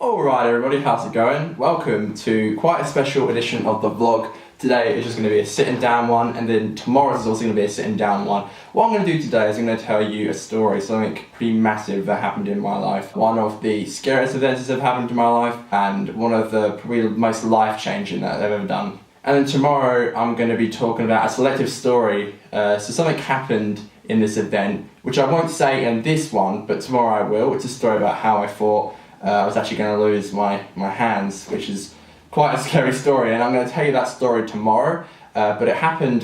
Alright everybody, how's it going? Welcome to quite a special edition of the vlog. Today is just going to be a sitting down one, and then tomorrow is also going to be a sitting down one. What I'm going to do today is I'm going to tell you a story, something pretty massive that happened in my life. One of the scariest events that have happened in my life, and one of the probably most life-changing that I've ever done. And then tomorrow I'm going to be talking about a selective story, so something happened in this event, which I won't say in this one, but tomorrow I will. It's a story about how I thought I was actually going to lose my hands, which is quite a scary story, and I'm going to tell you that story tomorrow, but it happened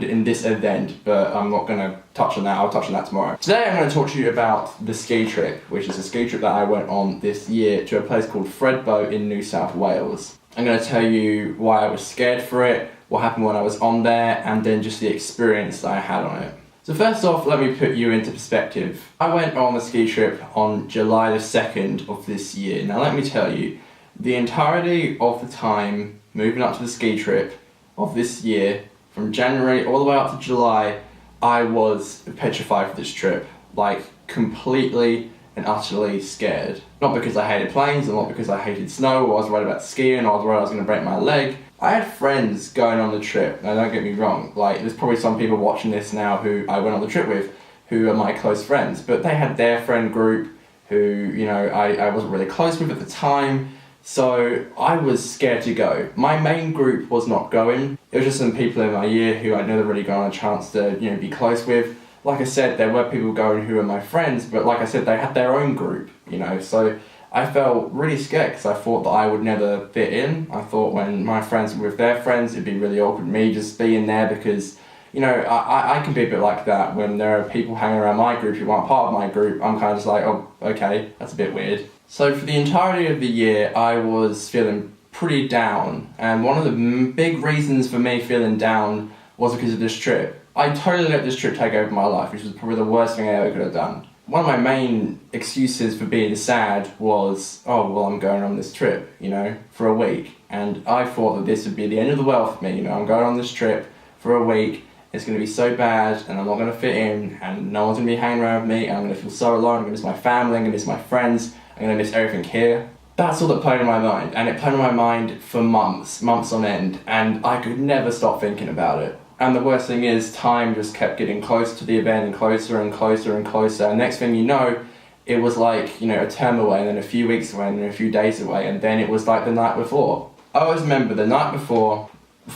in this event, but I'm not going to touch on that. I'll touch on that tomorrow. Today I'm going to talk to you about the ski trip, which is a ski trip that I went on this year to a place called Thredbo in New South Wales. I'm going to tell you why I was scared for it, what happened when I was on there, and then just the experience that I had on it. So first off, let me put you into perspective. I went on the ski trip on July the 2nd of this year. Now let me tell you, the entirety of the time moving up to the ski trip of this year, from January all the way up to July, I was petrified for this trip. Like, completely and utterly scared. Not because I hated planes, and not because I hated snow, or I was worried about skiing, or I was worried I was going to break my leg. I had friends going on the trip, now don't get me wrong, like there's probably some people watching this now who I went on the trip with, who are my close friends, but they had their friend group who, you know, I wasn't really close with at the time, so I was scared to go. My main group was not going. It was just some people in my year who I'd never really gotten a chance to, you know, be close with. Like I said, there were people going who were my friends, but like I said, they had their own group, you know, so I felt really scared because I thought that I would never fit in. I thought when my friends were with their friends, it'd be really awkward me just being there because, you know, I can be a bit like that when there are people hanging around my group who aren't part of my group. I'm kind of just like, oh, okay, that's a bit weird. So for the entirety of the year, I was feeling pretty down, and one of the big reasons for me feeling down was because of this trip. I totally let this trip take over my life, which was probably the worst thing I ever could have done. One of my main excuses for being sad was, oh, well, I'm going on this trip, you know, for a week. And I thought that this would be the end of the world for me, you know, I'm going on this trip for a week, it's going to be so bad, and I'm not going to fit in, and no one's going to be hanging around with me, and I'm going to feel so alone, I'm going to miss my family, I'm going to miss my friends, I'm going to miss everything here. That's all that played in my mind, and it played in my mind for months on end, and I could never stop thinking about it. And the worst thing is, time just kept getting closer to the event, and closer and closer and closer. And next thing you know, it was like, you know, a term away, and then a few weeks away, and then a few days away, and then it was like the night before. I always remember the night before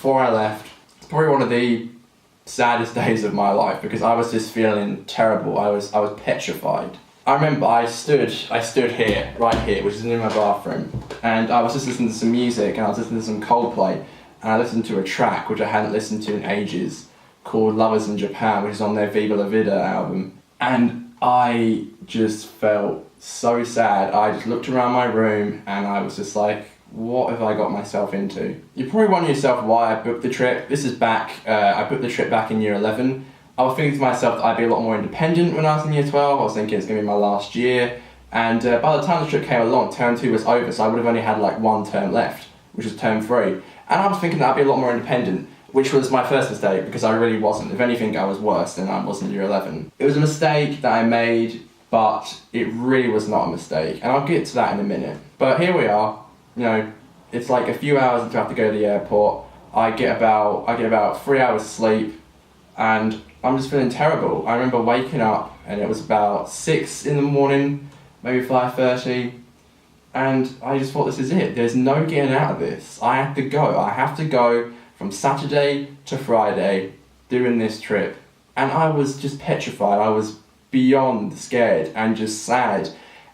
I left, it's probably one of the saddest days of my life because I was just feeling terrible. I was petrified. I remember I stood here, right here, which is in my bathroom, and I was just listening to some music, and I was listening to some Coldplay. And I listened to a track which I hadn't listened to in ages called Lovers in Japan, which is on their Viva La Vida album. And I just felt so sad. I just looked around my room and I was just like, what have I got myself into? You're probably wondering yourself why I booked the trip. This is back, I booked the trip back in year 11. I was thinking to myself that I'd be a lot more independent when I was in year 12. I was thinking it's going to be my last year. And by the time the trip came along, term 2 was over, so I would have only had like one term left, which was term 3. And I was thinking that I'd be a lot more independent, which was my first mistake because I really wasn't. If anything, I was worse than I was in year 11. It was a mistake that I made, but it really was not a mistake. And I'll get to that in a minute. But here we are, you know, it's like a few hours until I have to go to the airport. I get about 3 hours sleep, and I'm just feeling terrible. I remember waking up, and it was about 6 in the morning, maybe 5:30. And I just thought, this is it. There's no getting out of this. I have to go. I have to go from Saturday to Friday doing this trip. And I was just petrified. I was beyond scared and just sad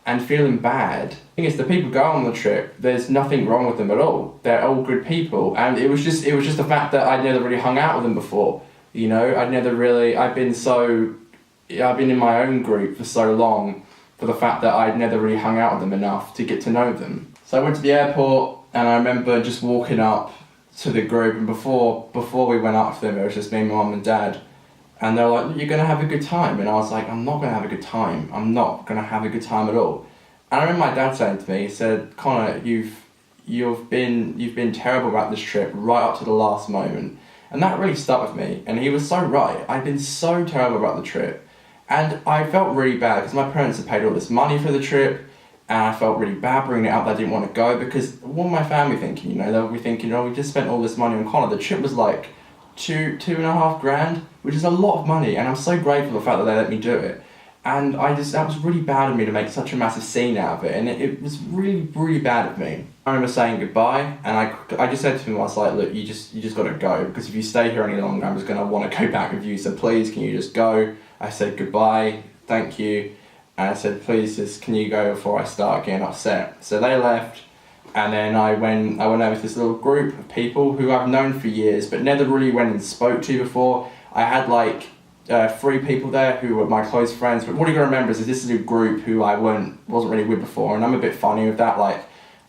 and feeling bad. The thing is, the people going on the trip, there's nothing wrong with them at all. They're all good people. And it was just the fact that I'd never really hung out with them before. You know, I've been in my own group for so long, for the fact that I'd never really hung out with them enough to get to know them. So I went to the airport, and I remember just walking up to the group, and before we went up to them, it was just me, my mum and dad, and they were like, you're going to have a good time, and I was like, I'm not going to have a good time. I'm not going to have a good time at all. And I remember my dad saying to me, he said, Conor, you've been terrible about this trip right up to the last moment. And that really stuck with me, and he was so right. I'd been so terrible about the trip. And I felt really bad because my parents had paid all this money for the trip, and I felt really bad bringing it up that I didn't want to go, because what were my family thinking? You know, they'll be thinking, oh, we just spent all this money on Conor. The trip was like two and a half grand, which is a lot of money, and I'm so grateful for the fact that they let me do it. And that was really bad of me to make such a massive scene out of it, and it was really, really bad of me. I remember saying goodbye, and I just said to him, I was like, look, you just gotta go, because if you stay here any longer, I'm just gonna want to go back with you, so please, can you just go? I said goodbye, thank you, and I said, please, just can you go before I start getting upset? So they left, and then I went over to this little group of people who I've known for years, but never really went and spoke to before. I had like 3 people there who were my close friends, but what you gotta remember is that this is a group who I wasn't really with before, and I'm a bit funny with that. Like,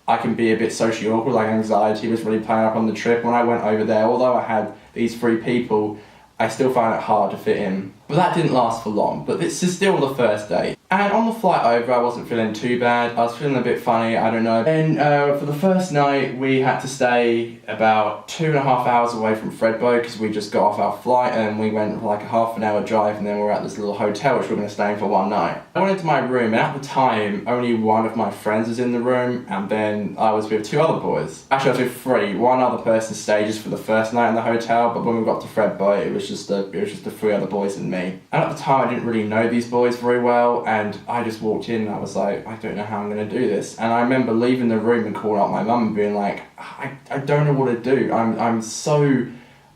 I can be a bit socially awkward, like anxiety was really playing up on the trip. When I went over there, although I had these 3 people, I still found it hard to fit in. But that didn't last for long, but this is still the first day. And on the flight over, I wasn't feeling too bad. I was feeling a bit funny, I don't know. And for the first night, we had to stay about 2.5 hours away from Fredbo, because we just got off our flight and we went for like a half an hour drive, and then we were at this little hotel which we were going to stay in for one night. I went into my room, and at the time, only one of my friends was in the room, and then I was with 2 other boys. Actually, I was with 3. One other person stayed just for the first night in the hotel, but when we got to Fredbo, it was just the 3 other boys and me. And at the time, I didn't really know these boys very well, and I just walked in and I was like, I don't know how I'm going to do this. And I remember leaving the room and calling out my mum and being like, I don't know what to do. I'm so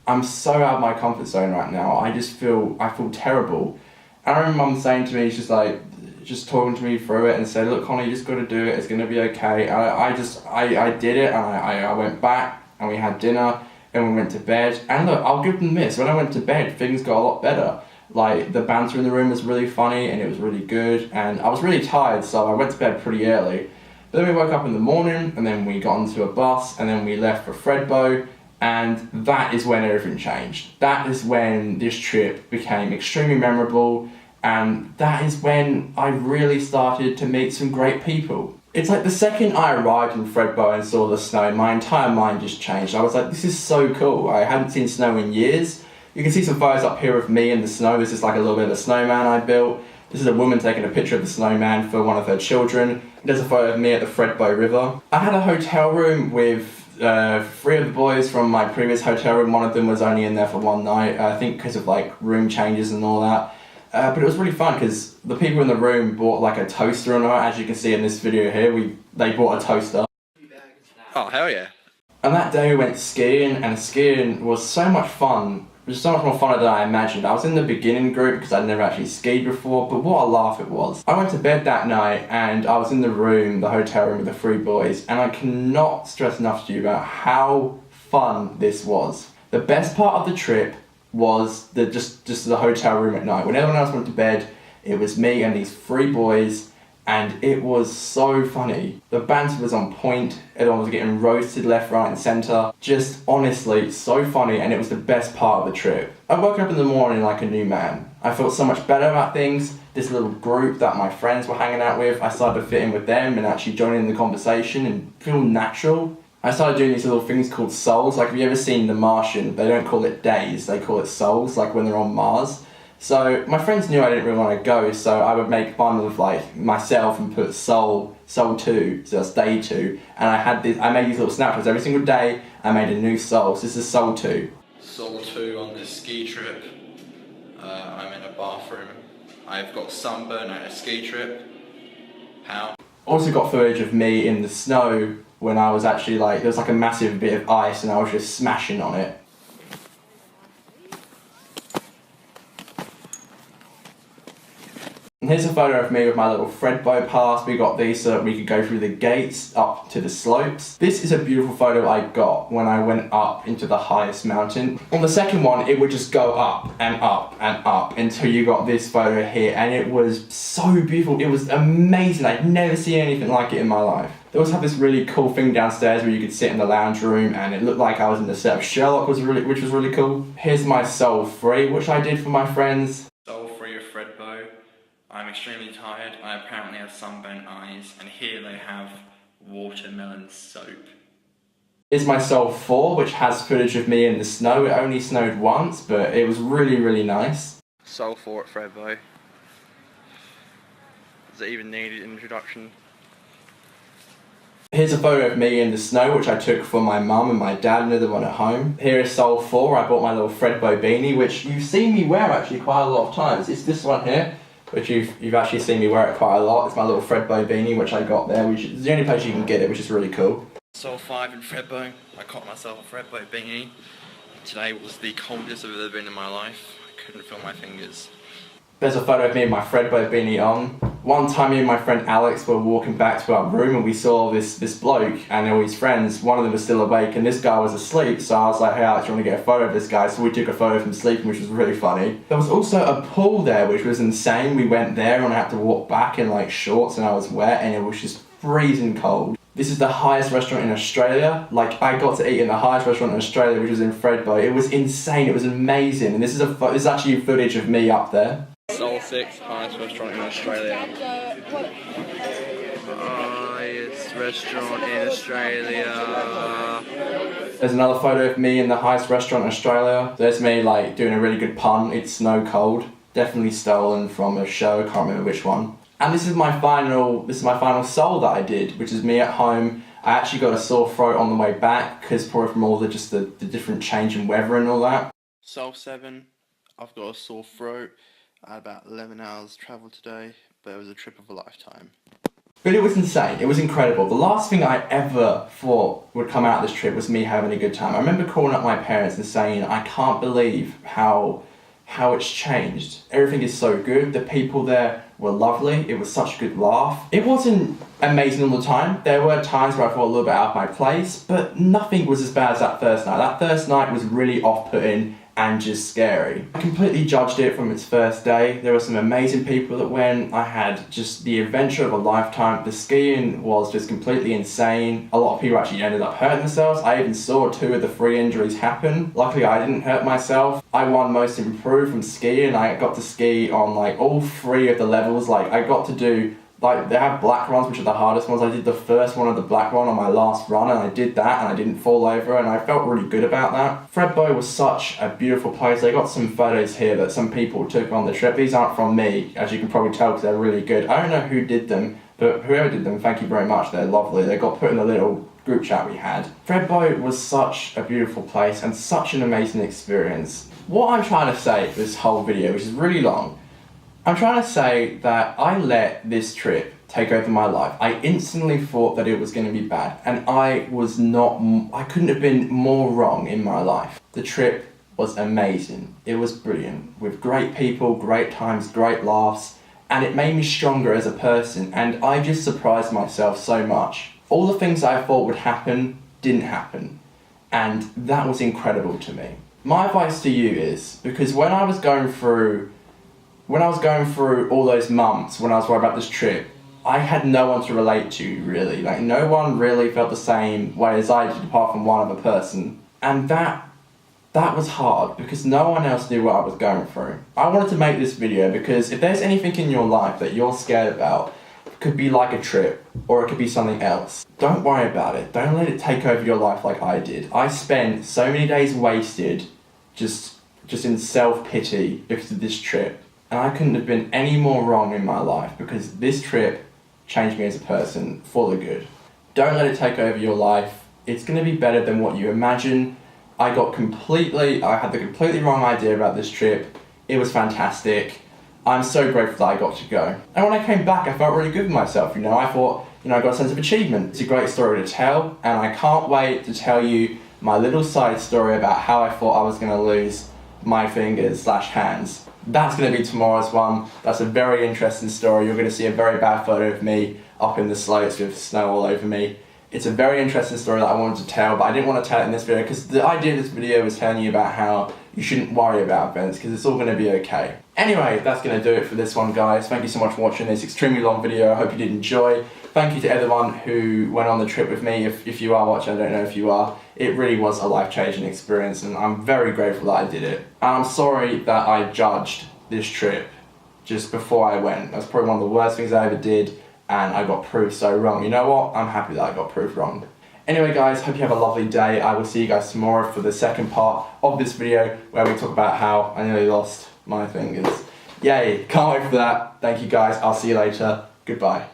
out of my comfort zone right now. I feel terrible. And I remember mum saying to me, she's like, just talking to me through it and said, look, Conor, you just got to do it. It's going to be okay. And I did it, and I went back and we had dinner and we went to bed. And look, I'll give them this. When I went to bed, things got a lot better. Like, the banter in the room was really funny and it was really good, and I was really tired, so I went to bed pretty early. But then we woke up in the morning, and then we got onto a bus, and then we left for Fredbo, and that is when everything changed. That is when this trip became extremely memorable, and that is when I really started to meet some great people. It's like the second I arrived in Fredbo and saw the snow, my entire mind just changed. I was like, this is so cool. I hadn't seen snow in years. You can see some photos up here of me in the snow. This is like a little bit of a snowman I built. This is a woman taking a picture of the snowman for one of her children. There's a photo of me at the Fredbo River. I had a hotel room with 3 of the boys from my previous hotel room. One of them was only in there for one night, I think because of like room changes and all that. But it was really fun because the people in the room bought like a toaster or not. As you can see in this video here, they bought a toaster. Oh, hell yeah. And that day we went skiing, and skiing was so much fun. It was so much more fun than I imagined. I was in the beginning group because I'd never actually skied before, but what a laugh it was. I went to bed that night and I was in the room, the hotel room with the 3 boys, and I cannot stress enough to you about how fun this was. The best part of the trip was just the hotel room at night. When everyone else went to bed, it was me and these 3 boys, and it was so funny. The banter was on point, everyone was getting roasted left, right and centre. Just honestly, so funny, and it was the best part of the trip. I woke up in the morning like a new man. I felt so much better about things. This little group that my friends were hanging out with, I started to fit in with them and actually join in the conversation and feel natural. I started doing these little things called souls. Like, have you ever seen The Martian? They don't call it days, they call it souls, like when they're on Mars. So my friends knew I didn't really want to go, so I would make fun of like myself and put soul 2, so that's day 2. And I made these little snapshots every single day. I made a new soul. So this is soul 2. Soul 2 on this ski trip. I'm in a bathroom. I've got sunburn at a ski trip. How? Also got footage of me in the snow when I was actually like, there was like a massive bit of ice and I was just smashing on it. And here's a photo of me with my little Fredbo pass. We got these so that we could go through the gates up to the slopes. This is a beautiful photo I got when I went up into the highest mountain. On the second one, it would just go up and up and up until you got this photo here, and it was so beautiful. It was amazing. I'd never seen anything like it in my life. They also have this really cool thing downstairs where you could sit in the lounge room, and it looked like I was in the set of Sherlock, which was really cool. Here's my Soul 3, which I did for my friends. Soul 3 of Fredbo. I'm extremely tired. I apparently have sunburnt eyes, and here they have watermelon soap. Here's my Soul 4, which has footage of me in the snow. It only snowed once, but it was really, really nice. Soul 4 at Fredbo. Does it even need an introduction? Here's a photo of me in the snow, which I took for my mum and my dad, another one at home. Here is Sol 4, I bought my little Fredbo beanie, which you've seen me wear actually quite a lot of times. It's this one here, which you've actually seen me wear it quite a lot. It's my little Fredbo beanie, which I got there, which is the only place you can get it, which is really cool. Sol 5 in Fredbo. I caught myself a Fredbo beanie. Today was the coldest I've ever been in my life. I couldn't feel my fingers. There's a photo of me and my Fredbo beanie on. One time me and my friend Alex were walking back to our room and we saw this bloke and all his friends. One of them was still awake and this guy was asleep, so I was like, hey Alex, you want to get a photo of this guy? So we took a photo of him sleeping, which was really funny. There was also a pool there, which was insane. We went there and I had to walk back in like shorts and I was wet and it was just freezing cold. This is the highest restaurant in Australia. Like, I got to eat in the highest restaurant in Australia, which was in Fredbo. It was insane, it was amazing. And this is actually footage of me up there. Sol 6, highest restaurant in Australia. Highest restaurant in Australia. There's another photo of me in the highest restaurant in Australia. There's me like doing a really good pun. It's snow cold. Definitely stolen from a show, I can't remember which one. And this is my final Sol that I did, which is me at home. I actually got a sore throat on the way back because probably from all the different change in weather and all that. Sol 7, I've got a sore throat. I had about 11 hours travel today, but it was a trip of a lifetime. But it was insane, it was incredible. The last thing I ever thought would come out of this trip was me having a good time. I remember calling up my parents and saying, I can't believe how it's changed. Everything is so good, the people there were lovely, it was such a good laugh. It wasn't amazing all the time. There were times where I felt a little bit out of my place, but nothing was as bad as that first night. That first night was really off-putting and just scary. I completely judged it from its first day. There were some amazing people that went. I had just the adventure of a lifetime. The skiing was just completely insane. A lot of people actually ended up hurting themselves. I even saw 2 of the 3 injuries happen. Luckily I didn't hurt myself. I won most improved from skiing. I got to ski on like all 3 of the levels. Like I got to do, like they have black runs, which are the hardest ones. I did the first one of the black run on my last run and I did that and I didn't fall over and I felt really good about that. Fredbo was such a beautiful place. I got some photos here that some people took on the trip. These aren't from me, as you can probably tell because they're really good. I don't know who did them, but whoever did them, thank you very much. They're lovely. They got put in a little group chat we had. Fredbo was such a beautiful place and such an amazing experience. What I'm trying to say for this whole video, which is really long, I'm trying to say that I let this trip take over my life. I instantly thought that it was going to be bad, and I couldn't have been more wrong in my life. The trip was amazing. It was brilliant, with great people, great times, great laughs, and it made me stronger as a person, and I just surprised myself so much. All the things I thought would happen didn't happen, and that was incredible to me. My advice to you is, because when I was going through all those months when I was worried about this trip, I had no one to relate to really. Like no one really felt the same way as I did apart from one other person. And that was hard because no one else knew what I was going through. I wanted to make this video because if there's anything in your life that you're scared about, it could be like a trip or it could be something else. Don't worry about it. Don't let it take over your life like I did. I spent so many days wasted just in self-pity because of this trip. And I couldn't have been any more wrong in my life because this trip changed me as a person for the good. Don't let it take over your life. It's going to be better than what you imagine. I had the completely wrong idea about this trip. It was fantastic. I'm so grateful that I got to go. And when I came back, I felt really good with myself. I thought, I got a sense of achievement. It's a great story to tell, and I can't wait to tell you my little side story about how I thought I was going to lose my fingers/hands. That's going to be tomorrow's one. That's a very interesting story. You're going to see a very bad photo of me up in the slopes with snow all over me. It's a very interesting story that I wanted to tell, but I didn't want to tell it in this video because the idea of this video was telling you about how you shouldn't worry about events because it's all going to be okay. Anyway, that's going to do it for this one, guys. Thank you so much for watching this extremely long video. I hope you did enjoy. Thank you to everyone who went on the trip with me. If you are watching, I don't know if you are. It really was a life-changing experience and I'm very grateful that I did it. And I'm sorry that I judged this trip just before I went. That's probably one of the worst things I ever did and I got proved so wrong. You know what? I'm happy that I got proved wrong. Anyway guys, hope you have a lovely day. I will see you guys tomorrow for the second part of this video where we talk about how I nearly lost my fingers. Yay, can't wait for that. Thank you guys, I'll see you later. Goodbye.